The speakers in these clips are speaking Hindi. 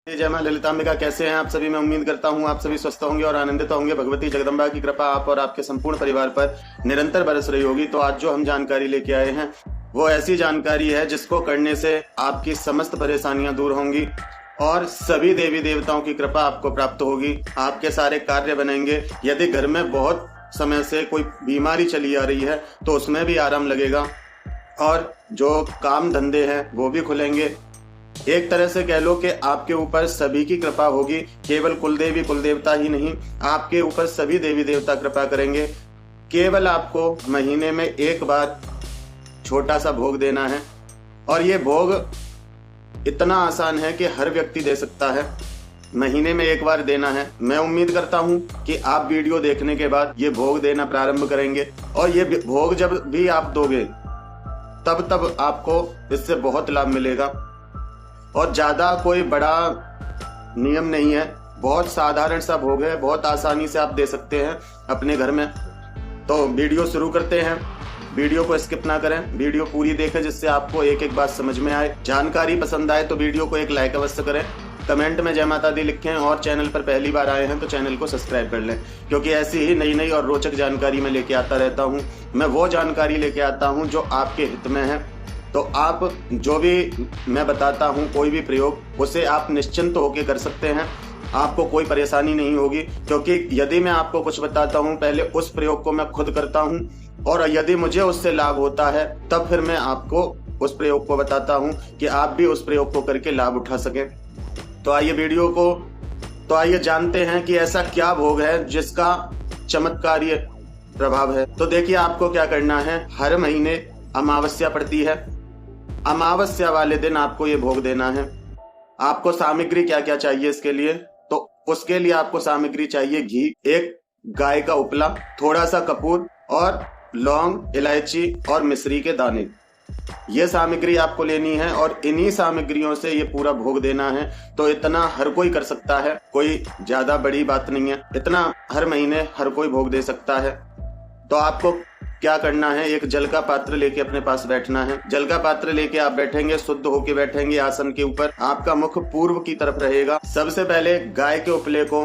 जय मां ललितांबिका। कैसे हैं आप सभी? मैं उम्मीद करता हूं आप सभी स्वस्थ होंगे और आनंदित होंगे। भगवती जगदम्बा की कृपा आप और आपके संपूर्ण परिवार पर निरंतर बरस रही होगी। तो आज जो हम जानकारी लेके आए हैं वो ऐसी जानकारी है जिसको करने से आपकी समस्त परेशानियां दूर होंगी और सभी देवी देवताओं की कृपा आपको प्राप्त होगी। आपके सारे कार्य बनेंगे। यदि घर में बहुत समय से कोई बीमारी चली आ रही है तो उसमें भी आराम लगेगा और जो काम धंधे हैं वो भी खुलेंगे। एक तरह से कह लो कि आपके ऊपर सभी की कृपा होगी। केवल कुलदेवी कुलदेवता ही नहीं, आपके ऊपर सभी देवी देवता कृपा करेंगे। केवल आपको महीने में एक बार छोटा सा भोग देना है और ये भोग इतना आसान है कि हर व्यक्ति दे सकता है। महीने में एक बार देना है। मैं उम्मीद करता हूं कि आप वीडियो देखने के बाद ये भोग देना प्रारंभ करेंगे और ये भोग जब भी आप दोगे तब आपको इससे बहुत लाभ मिलेगा। और ज्यादा कोई बड़ा नियम नहीं है, बहुत साधारण सा भोग है, बहुत आसानी से आप दे सकते हैं अपने घर में। तो वीडियो शुरू करते हैं। वीडियो को स्किप ना करें, वीडियो पूरी देखें जिससे आपको एक एक बात समझ में आए। जानकारी पसंद आए तो वीडियो को एक लाइक अवश्य करें, कमेंट में जय माता दी लिखें और चैनल पर पहली बार आए हैं तो चैनल को सब्सक्राइब कर लें, क्योंकि ऐसी ही नई नई और रोचक जानकारी मैं लेके आता रहता हूँ। मैं वो जानकारी लेके आता हूँ जो आपके हित में है। तो आप जो भी मैं बताता हूँ, कोई भी प्रयोग, उसे आप निश्चिंत होकर कर सकते हैं। आपको कोई परेशानी नहीं होगी, क्योंकि यदि मैं आपको कुछ बताता हूँ पहले उस प्रयोग को मैं खुद करता हूँ और यदि मुझे उससे लाभ होता है तब फिर मैं आपको उस प्रयोग को बताता हूँ कि आप भी उस प्रयोग को करके लाभ उठा सकें। तो आइए जानते हैं कि ऐसा क्या भोग है जिसका चमत्कारीय प्रभाव है। तो देखिए, आपको क्या करना है। हर महीने अमावस्या पड़ती है। अमावस्या वाले दिन आपको ये भोग देना है। आपको सामग्री क्या क्या चाहिए इसके लिए? तो उसके लिए आपको सामग्री चाहिए घी, एक गाय का उपला, थोड़ा सा कपूर और लौंग, इलायची और मिश्री के दाने। ये सामग्री आपको लेनी है और इन्हीं सामग्रियों से ये पूरा भोग देना है। तो इतना हर कोई कर सकता है, कोई ज्यादा बड़ी बात नहीं है। इतना हर महीने हर कोई भोग दे सकता है। तो आपको क्या करना है, एक जल का पात्र लेके अपने पास बैठना है। जल का पात्र लेके आप बैठेंगे, शुद्ध होके बैठेंगे आसन के ऊपर। आपका मुख पूर्व की तरफ रहेगा। सबसे पहले गाय के उपले को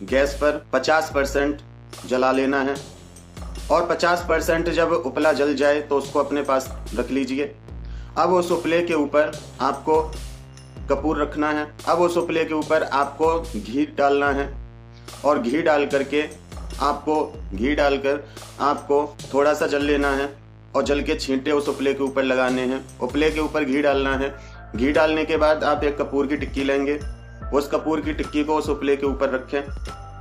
गैस पर 50% जला लेना है और 50% जब उपला जल जाए तो उसको अपने पास रख लीजिए। अब उस उपले के ऊपर आपको कपूर रखना है। अब उस उपले के ऊपर आपको घी डालना है और घी डालकर आपको थोड़ा सा जल लेना है और जल के छींटे उस उपले के ऊपर लगाने हैं। उपले के ऊपर घी डालना है। घी डालने के बाद आप एक कपूर की टिक्की लेंगे। उस कपूर की टिक्की को उस उपले के ऊपर रखें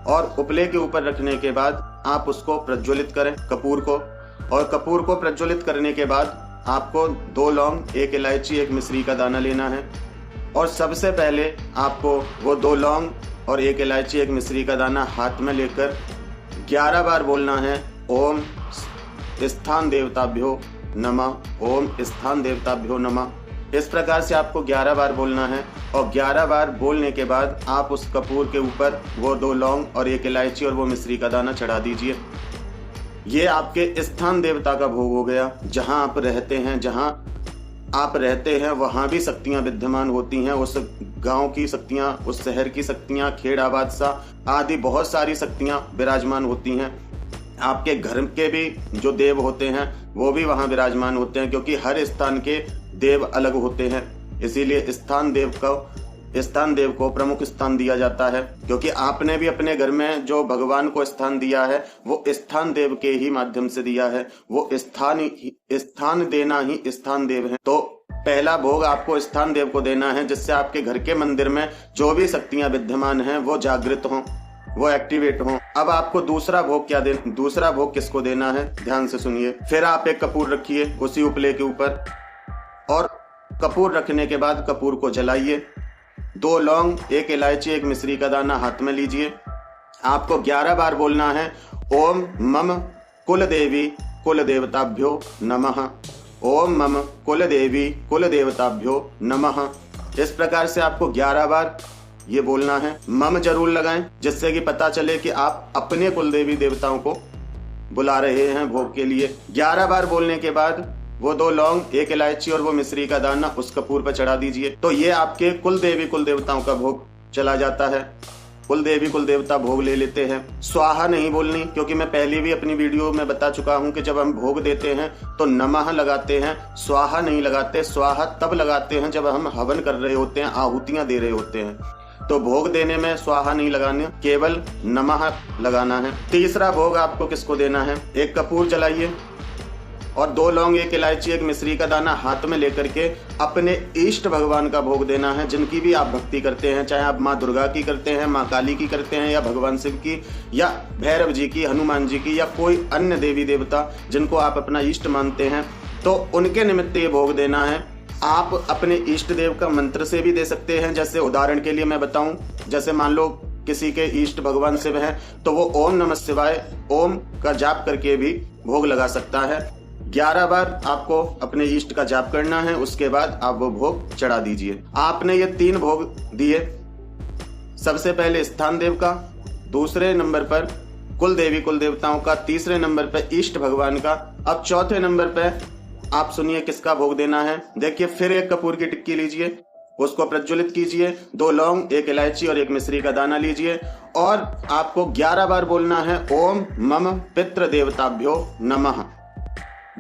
और उपले के ऊपर रखने के बाद आप उसको प्रज्वलित करें, कपूर को। और कपूर को प्रज्वलित करने के बाद आपको 2 लौंग, 1 इलायची, 1 मिश्री का दाना लेना है और सबसे पहले आपको वो 2 लौंग और 1 इलायची, 1 मिश्री का दाना हाथ में लेकर 11 बार बोलना है, ओम स्थान देवताभ्यो नमः, ओम स्थान देवताभ्यो नमः। इस प्रकार से आपको 11 बार बोलना है और 11 बार बोलने के बाद आप उस कपूर के ऊपर वो 2 लौंग और 1 इलायची और वो मिश्री का दाना चढ़ा दीजिए। ये आपके स्थान देवता का भोग हो गया। जहां आप रहते हैं वहां भी शक्तियां विद्यमान होती हैं। उस गांव की शक्तियां, उस शहर की शक्तियां, खेड़ा बादशाह आदि बहुत सारी शक्तियां विराजमान होती हैं। आपके घर के भी जो देव होते हैं वो भी वहां विराजमान होते हैं, क्योंकि हर स्थान के देव अलग होते हैं। इसीलिए स्थान देव को प्रमुख स्थान दिया जाता है, क्योंकि आपने भी अपने घर में जो भगवान को स्थान दिया है वो स्थान देव के ही माध्यम से दिया है। वो स्थान देना ही स्थान देव है। तो पहला भोग आपको स्थान देव को देना है, जिससे आपके घर के मंदिर में जो भी शक्तियां विद्यमान हैं वो जागृत हों, वो एक्टिवेट हों। अब आपको दूसरा भोग किसको देना है, ध्यान से सुनिए। फिर आप एक कपूर रखिए उसी उपले के ऊपर और कपूर रखने के बाद कपूर को जलाइए। 2 लौंग, 1 इलायची, 1 मिश्री का दाना हाथ में लीजिए। आपको 11 बार बोलना है, ओम मम कुलदेवी कुलदेवताभ्यो नमः, ओम मम कुलदेवी कुलदेवताभ्यो नमः। इस प्रकार से आपको 11 बार ये बोलना है। मम जरूर लगाएं, जिससे कि पता चले कि आप अपने कुलदेवी देवताओं को बुला रहे हैं भोग के लिए। 11 बार बोलने के बाद वो 2 लौंग, 1 इलायची और वो मिश्री का दाना उस कपूर पर चढ़ा दीजिए। तो ये आपके कुल देवी कुल देवताओं का भोग चला जाता है। कुल देवी कुल देवता भोग ले लेते हैं। स्वाहा नहीं बोलनी, क्योंकि मैं पहले भी अपनी वीडियो में बता चुका हूं कि जब हम भोग देते हैं तो नमः लगाते हैं, स्वाहा नहीं लगाते। स्वाहा तब लगाते हैं जब हम हवन कर रहे होते हैं, आहुतियां दे रहे होते हैं। तो भोग देने में स्वाहा नहीं लगाना, केवल नमः लगाना है। तीसरा भोग आपको किसको देना है, एक कपूर जलाइए और 2 लौंग, 1 इलायची, 1 मिश्री का दाना हाथ में लेकर के अपने इष्ट भगवान का भोग देना है, जिनकी भी आप भक्ति करते हैं। चाहे आप माँ दुर्गा की करते हैं, माँ काली की करते हैं, या भगवान शिव की, या भैरव जी की, हनुमान जी की, या कोई अन्य देवी देवता जिनको आप अपना इष्ट मानते हैं, तो उनके निमित्त ये भोग देना है। आप अपने इष्ट देव का मंत्र से भी दे सकते हैं। जैसे उदाहरण के लिए मैं बताऊं, जैसे मान लो किसी के इष्ट भगवान शिव हैं, तो वो ओम नमः शिवाय ओम का जाप करके भी भोग लगा सकता है। 11 बार आपको अपने इष्ट का जाप करना है, उसके बाद आप वो भोग चढ़ा दीजिए। आपने ये 3 भोग दिए, सबसे पहले स्थान देव का, दूसरे नंबर पर कुल देवी कुल देवताओं का, तीसरे नंबर पर इष्ट भगवान का। अब चौथे नंबर पर आप सुनिए किसका भोग देना है। देखिए, फिर एक कपूर की टिक्की लीजिए, उसको प्रज्वलित कीजिए, 2 लौंग, 1 इलायची और 1 मिश्री का दाना लीजिए और आपको 11 बार बोलना है ओम मम पितृ देवताभ्यो नमः।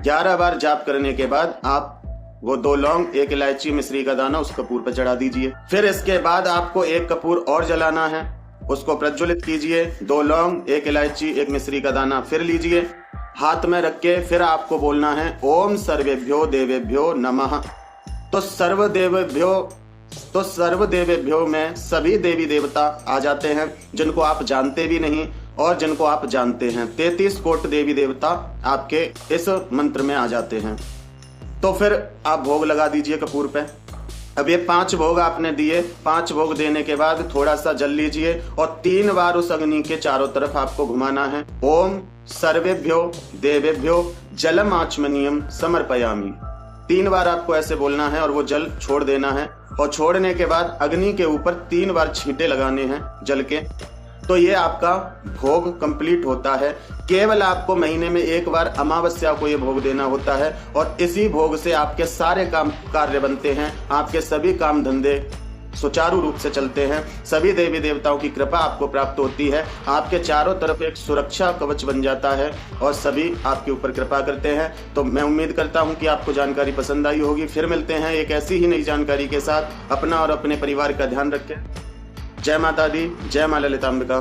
11 बार जाप करने के बाद आप वो 2 लौंग, 1 इलायची, मिश्री का दाना उस कपूर पर चढ़ा दीजिए। फिर इसके बाद आपको एक कपूर और जलाना है, उसको प्रज्वलित कीजिए, 2 लौंग, 1 इलायची, 1 मिश्री का दाना फिर लीजिए, हाथ में रख के फिर आपको बोलना है ओम सर्वेभ्यो देवेभ्यो नमः। तो सर्व देवेभ्यो में सभी देवी देवता आ जाते हैं, जिनको आप जानते भी नहीं और जिनको आप जानते हैं। 33 कोट देवी देवता आपके इस मंत्र में आ जाते हैं। तो फिर आप भोग लगा दीजिए कपूर पे। अब ये 5 भोग आपने दिए, 5 भोग देने के बाद थोड़ा सा जल लीजिए और 3 बार उस अग्नि के चारों तरफ आपको घुमाना है। ओम सर्वेभ्यो देवेभ्यो जलम आचमनीयम समर्पयामि। 3 बार आपको ऐसे बोलना है और वो जल छोड़ देना है। और छोड़ने के बाद अग्नि के ऊपर 3 बार छींटे लगाने हैं जल के। तो ये आपका भोग कंप्लीट होता है। केवल आपको महीने में 1 बार अमावस्या को ये भोग देना होता है और इसी भोग से आपके सारे काम कार्य बनते हैं, आपके सभी काम धंधे सुचारू रूप से चलते हैं, सभी देवी देवताओं की कृपा आपको प्राप्त होती है, आपके चारों तरफ एक सुरक्षा कवच बन जाता है और सभी आपके ऊपर कृपा करते हैं। तो मैं उम्मीद करता हूं कि आपको जानकारी पसंद आई होगी। फिर मिलते हैं एक ऐसी ही नई जानकारी के साथ। अपना और अपने परिवार का ध्यान रखें। जय माता दी, जय मां ललितांबिका।